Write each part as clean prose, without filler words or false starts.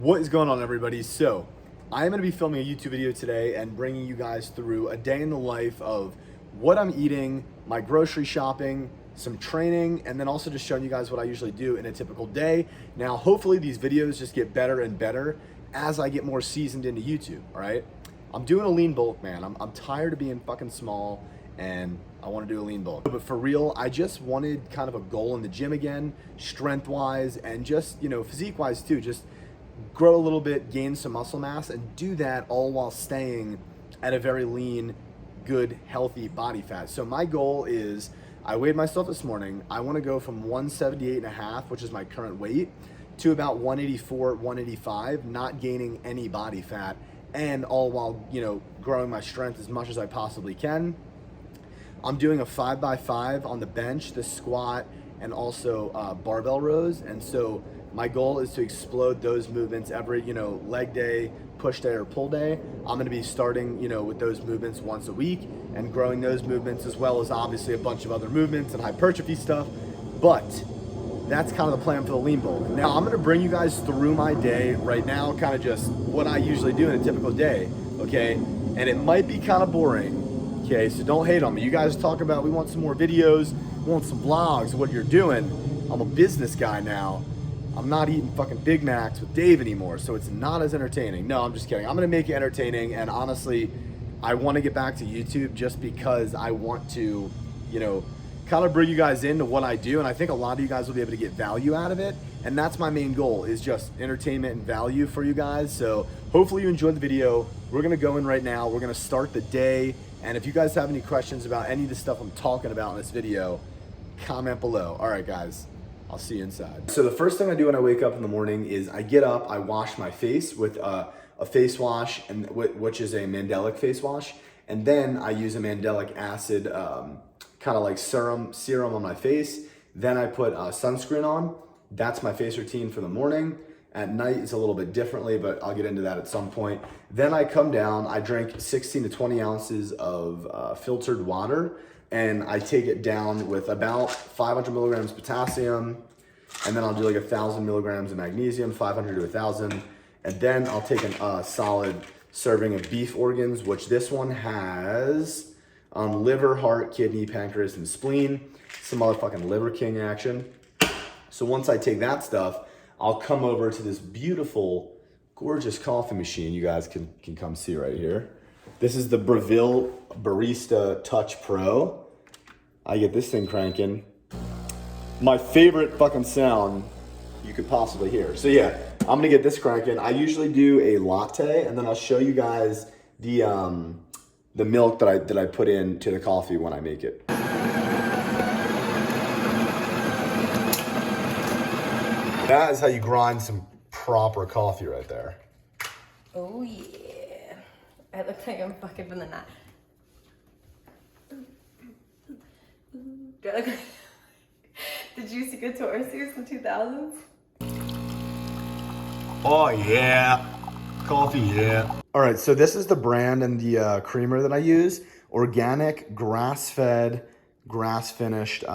What is going on, everybody? So I am going to be filming a YouTube video today and bringing you guys through a day in the life of what I'm eating, my grocery shopping, some training, and then also just showing you guys what I usually do in a typical day. Now, hopefully these videos just get better and better as I get more seasoned into YouTube, all right? I'm doing a lean bulk, man. I'm tired of being fucking small and I want to do a lean bulk. But for real, I just wanted kind of a goal in the gym again, strength-wise and just, physique-wise too. Just grow a little bit, gain some muscle mass, and do that all while staying at a very lean, good, healthy body fat. So my goal is, I weighed myself this morning. I want to go from 178.5, which is my current weight, to about 184, 185, not gaining any body fat, and all while, growing my strength as much as I possibly can. I'm doing a 5x5 on the bench, the squat, and also barbell rows. And so my goal is to explode those movements every, leg day, push day, or pull day. I'm gonna be starting, with those movements once a week and growing those movements, as well as obviously a bunch of other movements and hypertrophy stuff. But that's kind of the plan for the lean bulk. Now I'm gonna bring you guys through my day right now, kind of just what I usually do in a typical day, okay? And it might be kind of boring, okay? So don't hate on me. You guys talk about, we want some more videos, we want some vlogs, what you're doing. I'm a business guy now. I'm not eating fucking Big Macs with Dave anymore, so it's not as entertaining. No, I'm just kidding. I'm gonna make it entertaining, and honestly, I wanna get back to YouTube just because I want to, kind of bring you guys into what I do, and I think a lot of you guys will be able to get value out of it, and that's my main goal, is just entertainment and value for you guys. So hopefully you enjoyed the video. We're gonna go in right now. We're gonna start the day, and if you guys have any questions about any of the stuff I'm talking about in this video, comment below. All right, guys. I'll see you inside. So the first thing I do when I wake up in the morning is I get up, I wash my face with a face wash, and which is a mandelic face wash. And then I use a mandelic acid kind of like serum on my face. Then I put sunscreen on. That's my face routine for the morning. At night, it's a little bit differently, but I'll get into that at some point. Then I come down, I drink 16 to 20 ounces of filtered water, and I take it down with about 500 milligrams potassium, and then I'll do like 1,000 milligrams of magnesium, 500 to 1,000, and then I'll take a solid serving of beef organs, which this one has liver, heart, kidney, pancreas, and spleen. Some motherfucking Liver King action. So once I take that stuff, I'll come over to this beautiful, gorgeous coffee machine you guys can come see right here. This is the Breville Barista Touch Pro. I get this thing cranking. My favorite fucking sound you could possibly hear. So yeah, I'm gonna get this cranking. I usually do a latte, and then I'll show you guys the milk that I put into the coffee when I make it. That is how you grind some proper coffee right there. Oh yeah. I look like I'm fucking from the night. Do I look like the Juicy Couture series from 2000s? Oh yeah, coffee, yeah. All right, so this is the brand and the creamer that I use. Organic, grass-fed, grass-finished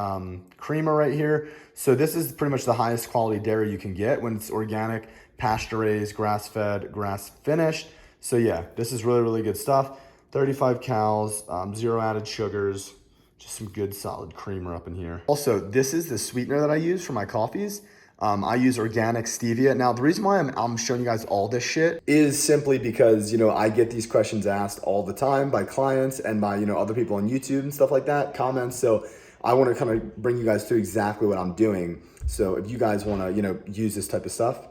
creamer right here. So this is pretty much the highest quality dairy you can get when it's organic, pasture-raised, grass-fed, grass-finished. So yeah, this is really, really good stuff. 35 calories, 0 added sugars, just some good solid creamer up in here. Also, this is the sweetener that I use for my coffees. I use organic stevia. Now, the reason why I'm showing you guys all this shit is simply because, I get these questions asked all the time by clients and by, other people on YouTube and stuff like that, comments. So I want to kind of bring you guys through exactly what I'm doing. So if you guys want to, use this type of stuff,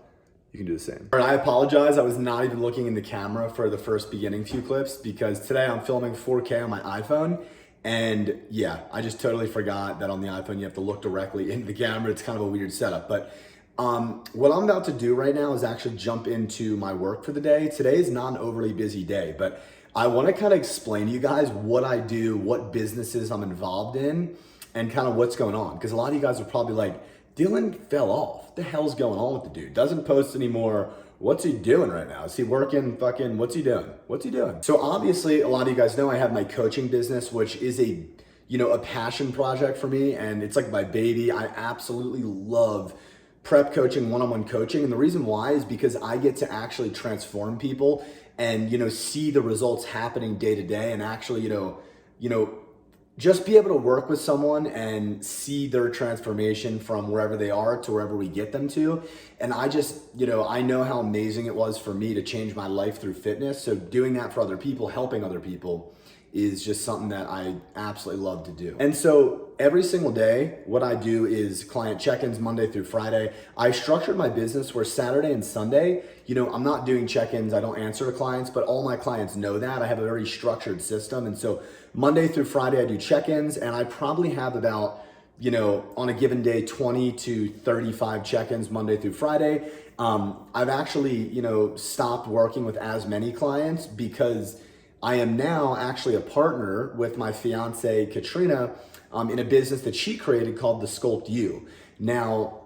you can do the same. All right, I apologize. I was not even looking in the camera for the first beginning few clips because today I'm filming 4K on my iPhone. And yeah, I just totally forgot that on the iPhone, you have to look directly into the camera. It's kind of a weird setup. But what I'm about to do right now is actually jump into my work for the day. Today is not an overly busy day, but I want to kind of explain to you guys what I do, what businesses I'm involved in, and kind of what's going on. Because a lot of you guys are probably like, Dylan fell off. What the hell's going on with the dude? Doesn't post anymore. What's he doing right now? Is he working fucking, what's he doing? What's he doing? So obviously a lot of you guys know I have my coaching business, which is a a passion project for me. And it's like my baby. I absolutely love prep coaching, one-on-one coaching. And the reason why is because I get to actually transform people and, see the results happening day to day, and actually, just be able to work with someone and see their transformation from wherever they are to wherever we get them to. And I just, I know how amazing it was for me to change my life through fitness. So doing that for other people, helping other people, is just something that I absolutely love to do. And so every single day, what I do is client check-ins Monday through Friday. I structured my business where Saturday and Sunday, I'm not doing check-ins, I don't answer to clients, but all my clients know that. I have a very structured system. And so Monday through Friday, I do check-ins, and I probably have about, on a given day, 20 to 35 check-ins Monday through Friday. I've actually, stopped working with as many clients because I am now actually a partner with my fiance, Katrina, in a business that she created called The Sculpt You. Now,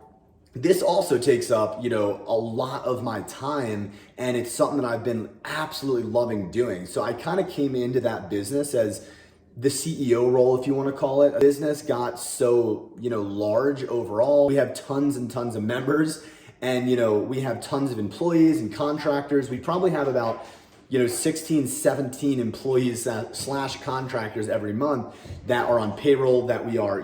this also takes up, a lot of my time, and it's something that I've been absolutely loving doing. So I kind of came into that business as the CEO role, if you want to call it. Business got so, large overall. We have tons and tons of members, and, we have tons of employees and contractors. We probably have about 16, 17 employees slash contractors every month that are on payroll that we are,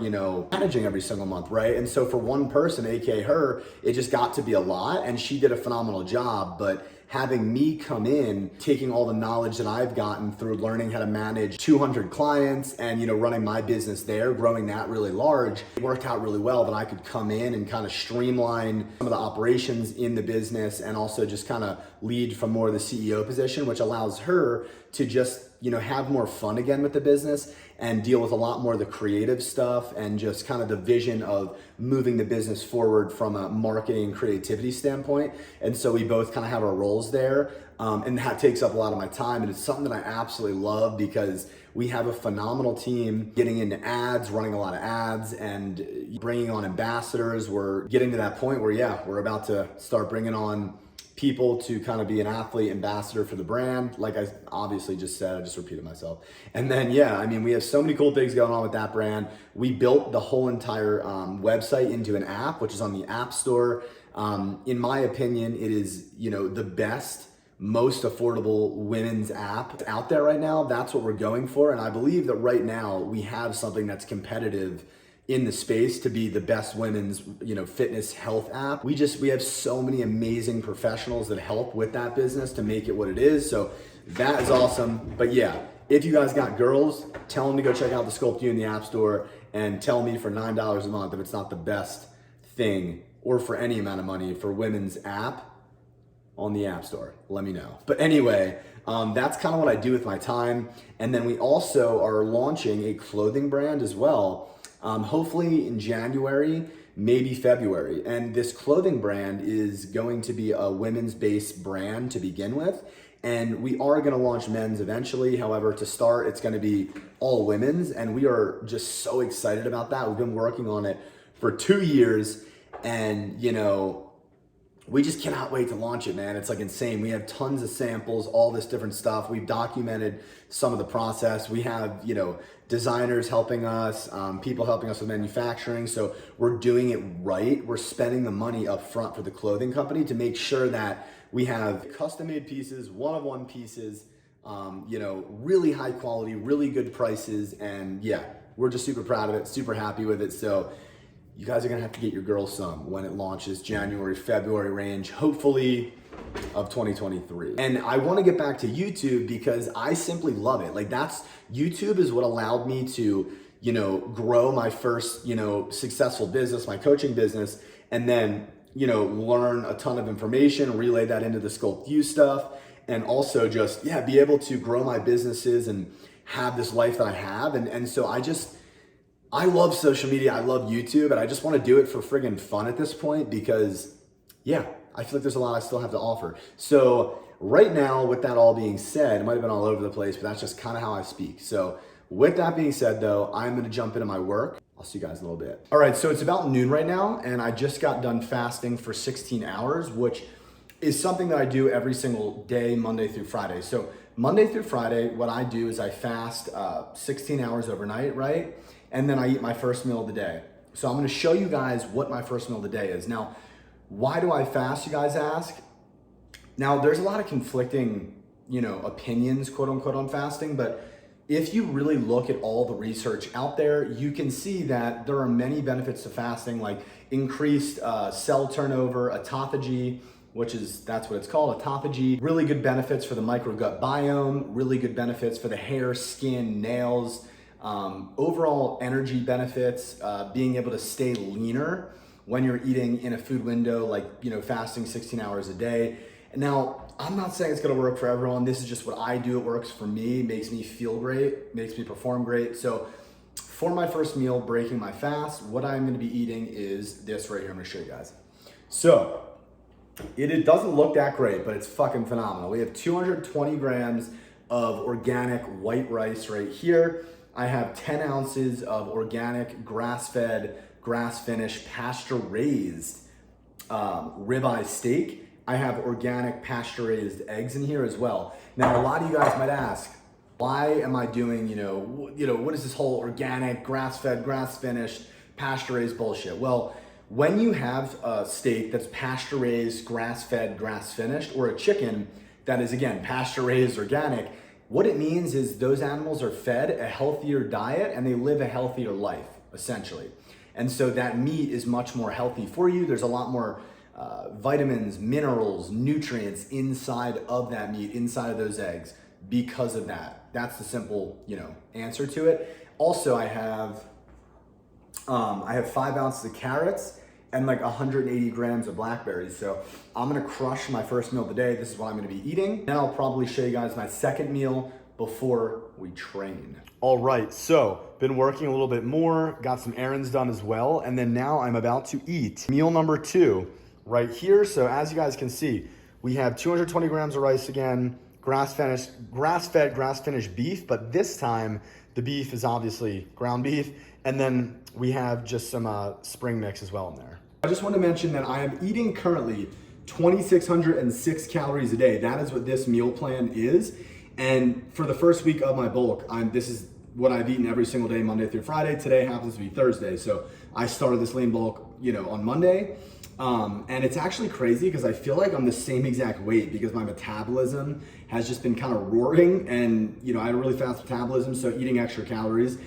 managing every single month, right? And so for one person, AKA her, it just got to be a lot, and she did a phenomenal job. But having me come in, taking all the knowledge that I've gotten through learning how to manage 200 clients and, running my business there, growing that really large, it worked out really well that I could come in and kind of streamline some of the operations in the business, and also just kind of lead from more of the CEO position, which allows her to just, have more fun again with the business and deal with a lot more of the creative stuff and just kind of the vision of moving the business forward from a marketing creativity standpoint. And so we both kind of have our roles there. And that takes up a lot of my time. And it's something that I absolutely love because we have a phenomenal team getting into ads, running a lot of ads, and bringing on ambassadors. We're getting to that point where, we're about to start bringing on people to kind of be an athlete ambassador for the brand. Like I obviously just said, I just repeated myself. And then, we have so many cool things going on with that brand. We built the whole entire website into an app, which is on the App Store. In my opinion, it is, the best, most affordable women's app out there right now. That's what we're going for. And I believe that right now we have something that's competitive in the space to be the best women's, fitness health app. We have so many amazing professionals that help with that business to make it what it is. So that is awesome. But if you guys got girls, tell them to go check out The Sculpt You in the App Store, and tell me for $9 a month if it's not the best thing, or for any amount of money for women's app on the App Store. Let me know. But anyway, that's kind of what I do with my time. And then we also are launching a clothing brand as well. Hopefully in January, maybe February. And this clothing brand is going to be a women's based brand to begin with. And we are going to launch men's eventually. However, to start, it's going to be all women's. And we are just so excited about that. We've been working on it for 2 years, and, we just cannot wait to launch it, man. It's like insane. We have tons of samples, all this different stuff. We've documented some of the process. We have, designers helping us, people helping us with manufacturing. So we're doing it right. We're spending the money up front for the clothing company to make sure that we have custom made pieces, one-of-one pieces, really high quality, really good prices. And we're just super proud of it, super happy with it. So you guys are gonna have to get your girls some when it launches, January, February range, hopefully, of 2023. And I wanna get back to YouTube because I simply love it. Like YouTube is what allowed me to, grow my first, successful business, my coaching business, and then, learn a ton of information, relay that into the Sculpt You stuff, and also just, be able to grow my businesses and have this life that I have. And so I love social media, I love YouTube, and I just want to do it for friggin' fun at this point because, I feel like there's a lot I still have to offer. So right now, with that all being said, it might have been all over the place, but that's just kind of how I speak. So with that being said though, I'm gonna jump into my work. I'll see you guys in a little bit. All right, so it's about noon right now, and I just got done fasting for 16 hours, which is something that I do every single day, Monday through Friday. So Monday through Friday, what I do is I fast 16 hours overnight, right? And then I eat my first meal of the day. So I'm gonna show you guys what my first meal of the day is. Now, Why do I fast, you guys ask? Now, there's a lot of conflicting, opinions, quote unquote, on fasting, but if you really look at all the research out there, you can see that there are many benefits to fasting, like increased cell turnover, autophagy, that's what it's called, autophagy, really good benefits for the microgut biome, really good benefits for the hair, skin, nails, overall energy benefits, being able to stay leaner when you're eating in a food window, like, fasting 16 hours a day. Now, I'm not saying it's gonna work for everyone. This is just what I do. It works for me, makes me feel great, makes me perform great. So for my first meal, breaking my fast, what I'm gonna be eating is this right here. I'm gonna show you guys. So it doesn't look that great, but it's fucking phenomenal. We have 220 grams of organic white rice right here. I have 10 ounces of organic grass-fed, grass-finished, pasture-raised ribeye steak. I have organic pasture-raised eggs in here as well. Now, a lot of you guys might ask, why am I doing, what is this whole organic, grass-fed, grass-finished, pasture-raised bullshit? Well, when you have a steak that's pasture-raised, grass-fed, grass-finished, or a chicken that is, again, pasture-raised, organic, what it means is those animals are fed a healthier diet and they live a healthier life, essentially. And so that meat is much more healthy for you. There's a lot more vitamins, minerals, nutrients inside of that meat, inside of those eggs, because of that. That's the simple, answer to it. Also, I have 5 ounces of carrots and like 180 grams of blackberries. So I'm gonna crush my first meal of the day. This is what I'm gonna be eating. Then I'll probably show you guys my second meal before we train. All right, so been working a little bit more, got some errands done as well, and then now I'm about to eat meal number 2 right here. So as you guys can see, we have 220 grams of rice again, grass-fed, grass-finished beef, but this time the beef is obviously ground beef, and then we have just some spring mix as well in there. I just want to mention that I am eating currently 2,606 calories a day. That is what this meal plan is. And for the first week of my bulk, this is what I've eaten every single day, Monday through Friday. Today happens to be Thursday. So I started this lean bulk, on Monday. And it's actually crazy because I feel like I'm the same exact weight because my metabolism has just been kind of roaring, and, I have a really fast metabolism. So eating extra calories,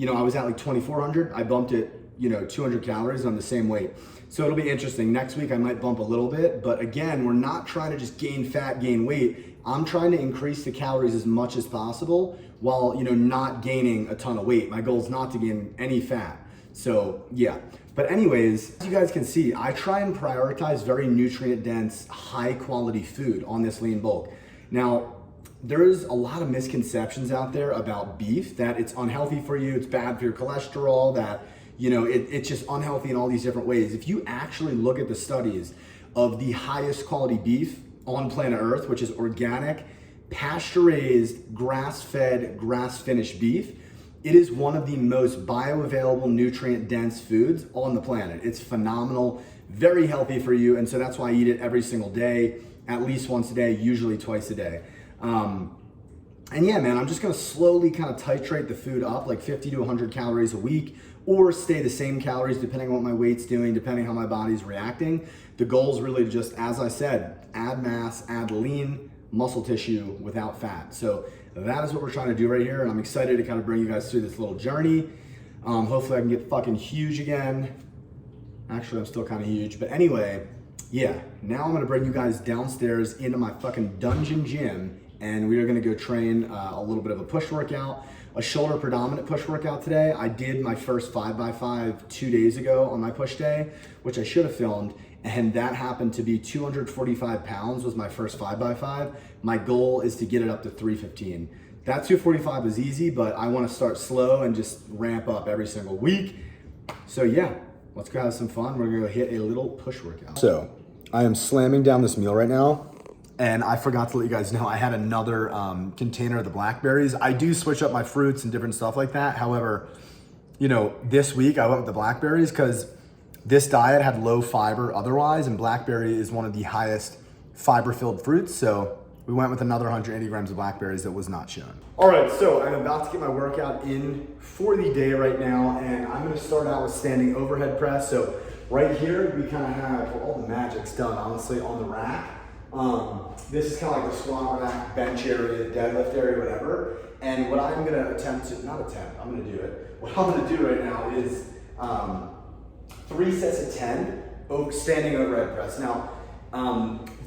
I was at like 2,400. I bumped it, 200 calories on the same weight. So it'll be interesting. Next week I might bump a little bit, but again, we're not trying to just gain fat, gain weight. I'm trying to increase the calories as much as possible while, not gaining a ton of weight. My goal is not to gain any fat. So yeah. But anyways, as you guys can see, I try and prioritize very nutrient dense, high quality food on this lean bulk. Now, there's a lot of misconceptions out there about beef, that it's unhealthy for you, it's bad for your cholesterol, that, it's just unhealthy in all these different ways. If you actually look at the studies of the highest quality beef on planet Earth, which is organic, pasture-raised, grass-fed, grass-finished beef, it is one of the most bioavailable, nutrient-dense foods on the planet. It's phenomenal, very healthy for you, and so that's why I eat it every single day, at least once a day, usually twice a day. And yeah, man, I'm just gonna slowly kind of titrate the food up, like 50 to 100 calories a week, or stay the same calories depending on what my weight's doing, depending how my body's reacting. The goal is really just, as I said, add mass, add lean muscle tissue without fat. So that is what we're trying to do right here, and I'm excited to kind of bring you guys through this little journey. Hopefully I can get fucking huge again. Actually, I'm still kind of huge, but anyway, yeah. Now I'm gonna bring you guys downstairs into my fucking dungeon gym, and we are gonna go train a little bit of a push workout, a shoulder predominant push workout today. I did my first 5x5 2 days ago on my push day, which I should have filmed, and that happened to be 245 pounds was my first 5x5. My goal is to get it up to 315. That 245 is easy, but I wanna start slow and just ramp up every single week. So yeah, let's go have some fun. We're gonna go hit a little push workout. So I am slamming down this meal right now, and I forgot to let you guys know I had another container of the blackberries. I do switch up my fruits and different stuff like that. However, this week I went with the blackberries because this diet had low fiber otherwise, and blackberry is one of the highest fiber-filled fruits. So we went with another 180 grams of blackberries that was not shown. All right, so I'm about to get my workout in for the day right now, and I'm gonna start out with standing overhead press. So right here, we kind of have, well, all the magic's done, honestly, on the rack. This is kind of like the squat rack, bench area, deadlift area, whatever. And what I'm gonna I'm gonna do it. What I'm gonna do right now is 3 sets of 10 standing overhead press. Now,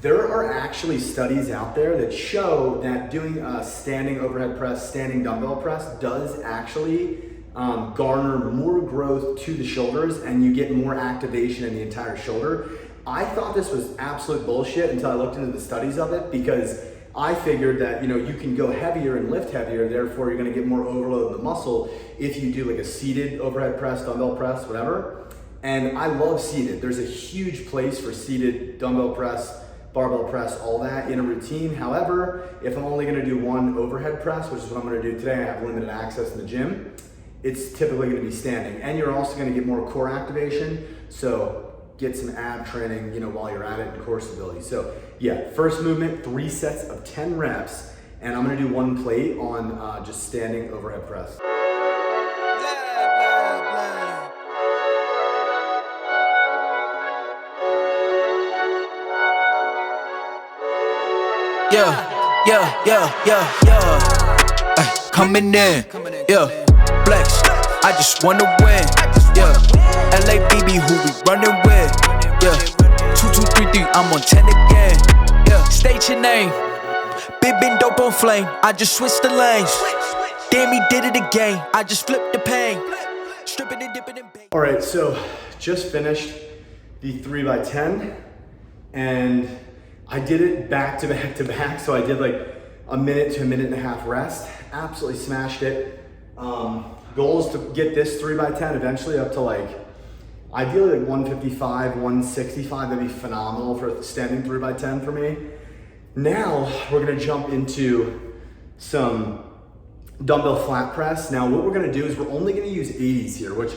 there are actually studies out there that show that doing a standing overhead press, standing dumbbell press does actually garner more growth to the shoulders and you get more activation in the entire shoulder. I thought this was absolute bullshit until I looked into the studies of it, because I figured that, you know, you can go heavier and lift heavier, therefore you're gonna get more overload of the muscle if you do like a seated overhead press, dumbbell press, whatever. And I love seated. There's a huge place for seated dumbbell press, barbell press, all that in a routine. However, if I'm only gonna do one overhead press, which is what I'm gonna do today, I have limited access in the gym, it's typically gonna be standing. And you're also gonna get more core activation, so get some ab training, you know, while you're at it, and core stability. So yeah, first movement, 3 sets of 10 reps, and I'm gonna do 1 plate on just standing overhead press. Ay, coming in, yeah, flex. I just wanna win, yeah. LABB, who we running with, yeah. 2, 2, 3, 3, I'm on 10 again, yeah. State your name, been dope on flame. I just switched the lanes. Damn, he did it again. I just flipped the pain, stripping and dipping and bang. All right, so just finished the 3x10, and I did it back to back to back. So I did like a minute to a minute and a half rest. Absolutely smashed it. Goal is to get this 3x10 eventually up to like, ideally like 155, 165. That'd be phenomenal for standing 3x10 for me. Now we're gonna jump into some dumbbell flat press. Now what we're gonna do is we're only gonna use 80s here, which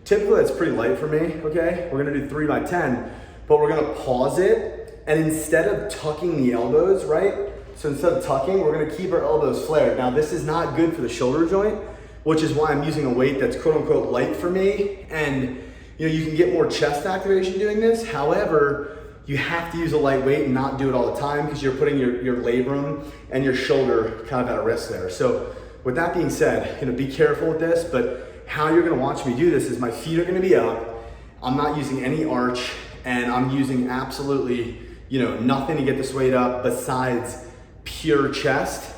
typically that's pretty light for me, okay? We're gonna do 3x10, but we're gonna pause it, and instead of tucking the elbows, right? So instead of tucking, we're gonna keep our elbows flared. Now this is not good for the shoulder joint, which is why I'm using a weight that's quote unquote light for me. And you know, you can get more chest activation doing this. However, you have to use a light weight and not do it all the time, because you're putting your labrum and your shoulder kind of at a risk there. So with that being said, you know, be careful with this, but how you're gonna watch me do this is my feet are gonna be up. I'm not using any arch, and I'm using absolutely, you know, nothing to get this weight up besides pure chesty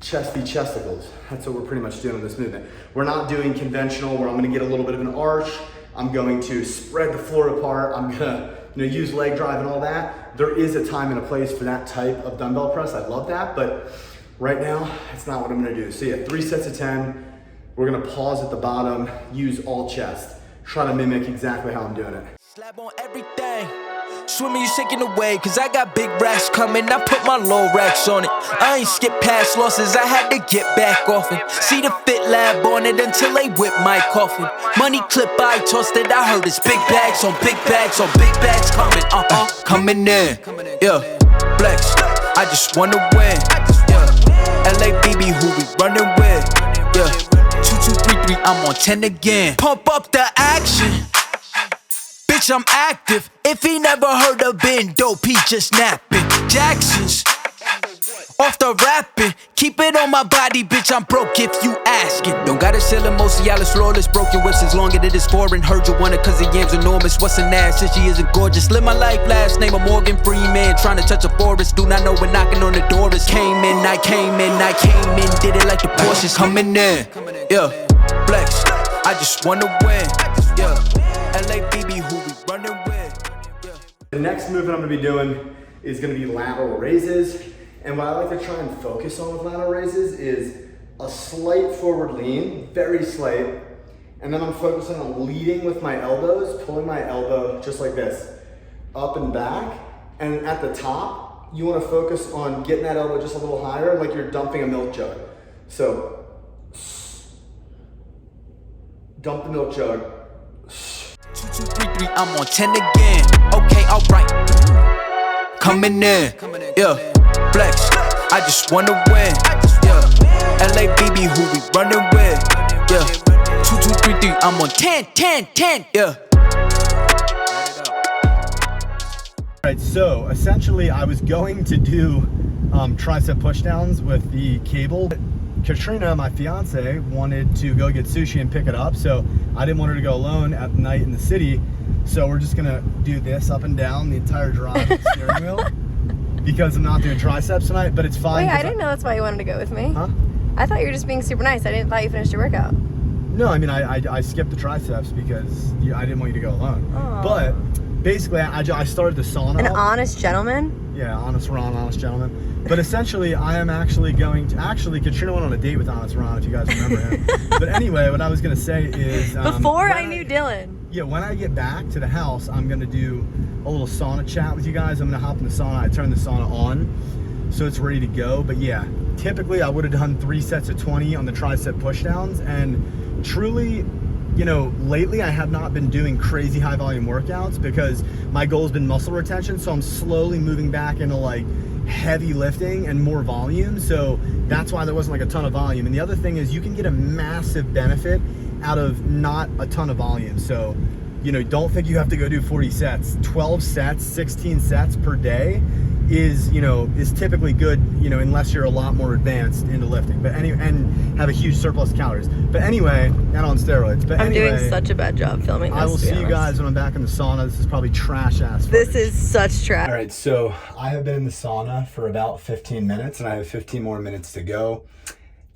chesticles. That's what we're pretty much doing in this movement. We're not doing conventional where I'm gonna get a little bit of an arch. I'm going to spread the floor apart. I'm gonna, you know, use leg drive and all that. There is a time and a place for that type of dumbbell press. I love that, but right now, it's not what I'm gonna do. So yeah, 3 sets of 10. We're gonna pause at the bottom, use all chest. Try to mimic exactly how I'm doing it. Slab on everything. Swimming, you sinking away, cause I got big racks coming. I put my low racks on it. I ain't skip past losses, I had to get back off it. See the fit lab on it until they whip my coffin. Money clip, I tossed it, I heard it's big bags on big bags on big bags coming, coming in, yeah, flex. I just wanna win, yeah. LABB, who we running with, yeah. 2, 2, 3, 3, I'm on 10 again. Pump up the action. Bitch, I'm active. If he never heard of Ben Dope, he just napping. Jackson's off the rapping. Keep it on my body, bitch, I'm broke if you asking. Don't gotta sell him, Mosialis, flawless. Broken whips as long as it is foreign. Heard you want it cause the yam's enormous. What's an ass since she isn't gorgeous? Live my life, last name of Morgan Freeman. Trying to touch a forest, do not know when knocking on the door is. Came in, I came in, I came in. Did it like the Porsches coming in, yeah, flex. I just wanna win, yeah. LABB, who we running with, yeah. The next movement I'm gonna be doing is gonna be lateral raises. And what I like to try and focus on with lateral raises is a slight forward lean, very slight. And then I'm focusing on leading with my elbows, pulling my elbow just like this, up and back. And at the top, you wanna focus on getting that elbow just a little higher, like you're dumping a milk jug. So, dump the milk jug. 2, 2, 3, 3, I'm on 10 again. Okay, alright. Coming in, yeah, flex. I just wanna win, yeah. LABB, who we running with, yeah. 2, 2, 3, 3, I'm on 10, 10, 10, yeah. All right, so essentially I was going to do tricep pushdowns with the cable. Katrina, my fiance, wanted to go get sushi and pick it up, so I didn't want her to go alone at night in the city. So we're just gonna do this up and down the entire drive with the steering wheel because I'm not doing triceps tonight, but it's fine. Wait, I didn't know that's why you wanted to go with me. Huh? I thought you were just being super nice. I didn't thought you finished your workout. No, I mean, I skipped the triceps because I didn't want you to go alone. Aw. But basically, I started the sauna. An up. honest gentleman? Yeah, honest Ron, honest gentleman. But essentially, I am actually going to, Katrina went on a date with Honest Ron, if you guys remember him. But anyway, what I was going to say is... Before I knew Dylan. Yeah, when I get back to the house, I'm going to do a little sauna chat with you guys. I'm going to hop in the sauna. I turn the sauna on, so it's ready to go. But yeah, typically I would have done 3 sets of 20 on the tricep pushdowns. And truly, you know, lately I have not been doing crazy high volume workouts because my goal has been muscle retention. So I'm slowly moving back into like heavy lifting and more volume. So that's why there wasn't like a ton of volume. And the other thing is you can get a massive benefit out of not a ton of volume. So, you know, don't think you have to go do 40 sets. 12 sets, 16 sets per day is, you know, is typically good, you know, unless you're a lot more advanced into lifting. But anyway, and have a huge surplus calories. But anyway, and on steroids. But I'm anyway, doing such a bad job filming this. I will see you guys when I'm back in the sauna. This is probably trash ass footage. This is such trash. All right, so I have been in the sauna for about 15 minutes and I have 15 more minutes to go.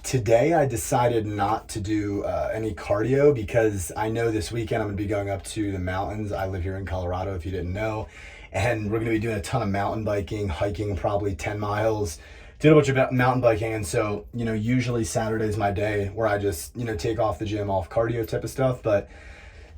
Today I decided not to do any cardio because I know this weekend I'm gonna be going up to the mountains. I live here in Colorado, if you didn't know. And we're gonna be doing a ton of mountain biking, hiking probably 10 miles, did a bunch of mountain biking. And so, you know, usually Saturday's my day where I just, you know, take off the gym, off cardio type of stuff. But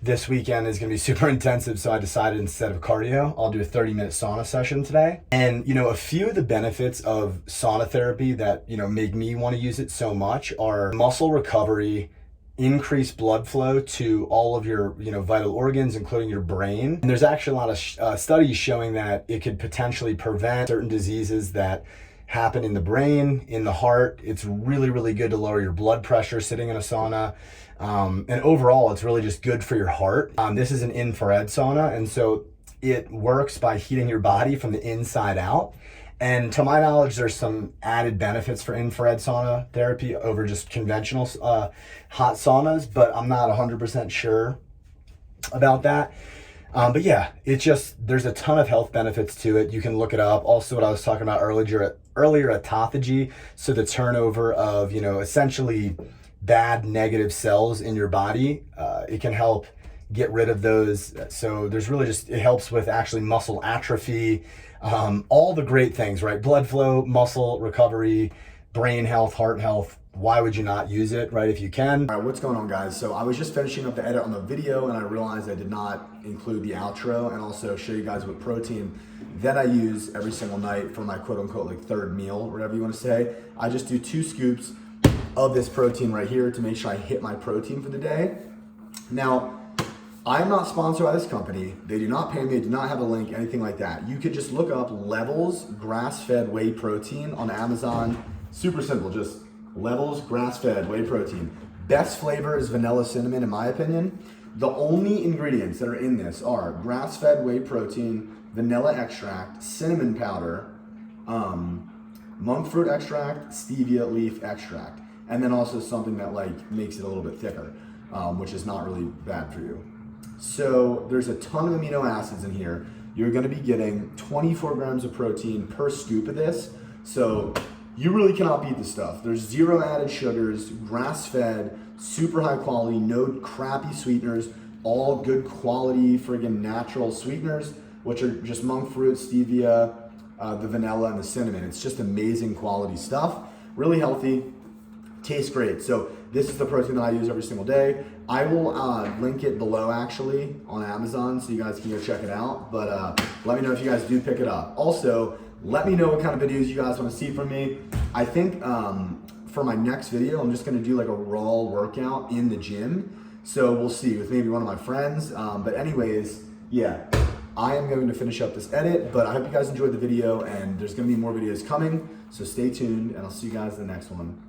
this weekend is going to be super intensive, so I decided instead of cardio, I'll do a 30-minute sauna session today. And, you know, a few of the benefits of sauna therapy that, you know, make me want to use it so much are muscle recovery, increased blood flow to all of your, you know, vital organs, including your brain. And there's actually a lot of studies showing that it could potentially prevent certain diseases that happen in the brain, in the heart. It's really, really good to lower your blood pressure sitting in a sauna. And overall, it's really just good for your heart. This is an infrared sauna, and so it works by heating your body from the inside out. And to my knowledge, there's some added benefits for infrared sauna therapy over just conventional hot saunas, but I'm not 100% sure about that. But yeah, it's just, there's a ton of health benefits to it. You can look it up. Also, what I was talking about earlier, autophagy, so the turnover of, you know, essentially bad negative cells in your body. It can help get rid of those. So there's really just, it helps with actually muscle atrophy, all the great things, right? Blood flow, muscle recovery, brain health, heart health. Why would you not use it, right, if you can? All right, what's going on, guys? So I was just finishing up the edit on the video and I realized I did not include the outro and also show you guys what protein that I use every single night for my quote unquote like third meal, whatever you want to say. I just do 2 scoops of this protein right here to make sure I hit my protein for the day. Now, I am not sponsored by this company. They do not pay me, do not have a link, anything like that. You could just look up Levels grass-fed whey protein on Amazon. Super simple, just Levels grass-fed whey protein. Best flavor is vanilla cinnamon in my opinion. The only ingredients that are in this are grass-fed whey protein, vanilla extract, cinnamon powder, monk fruit extract, stevia leaf extract. And then also something that like makes it a little bit thicker, which is not really bad for you. So there's a ton of amino acids in here. You're gonna be getting 24 grams of protein per scoop of this. So you really cannot beat this stuff. There's 0 added sugars, grass-fed, super high quality, no crappy sweeteners, all good quality friggin' natural sweeteners, which are just monk fruit, stevia, the vanilla, and the cinnamon. It's just amazing quality stuff, really healthy. Tastes great. So this is the protein that I use every single day. I will link it below actually on Amazon so you guys can go check it out. But let me know if you guys do pick it up. Also, let me know what kind of videos you guys want to see from me. I think for my next video, I'm just going to do like a raw workout in the gym. So we'll see with maybe one of my friends. But anyways, yeah, I am going to finish up this edit, but I hope you guys enjoyed the video and there's going to be more videos coming. So stay tuned and I'll see you guys in the next one.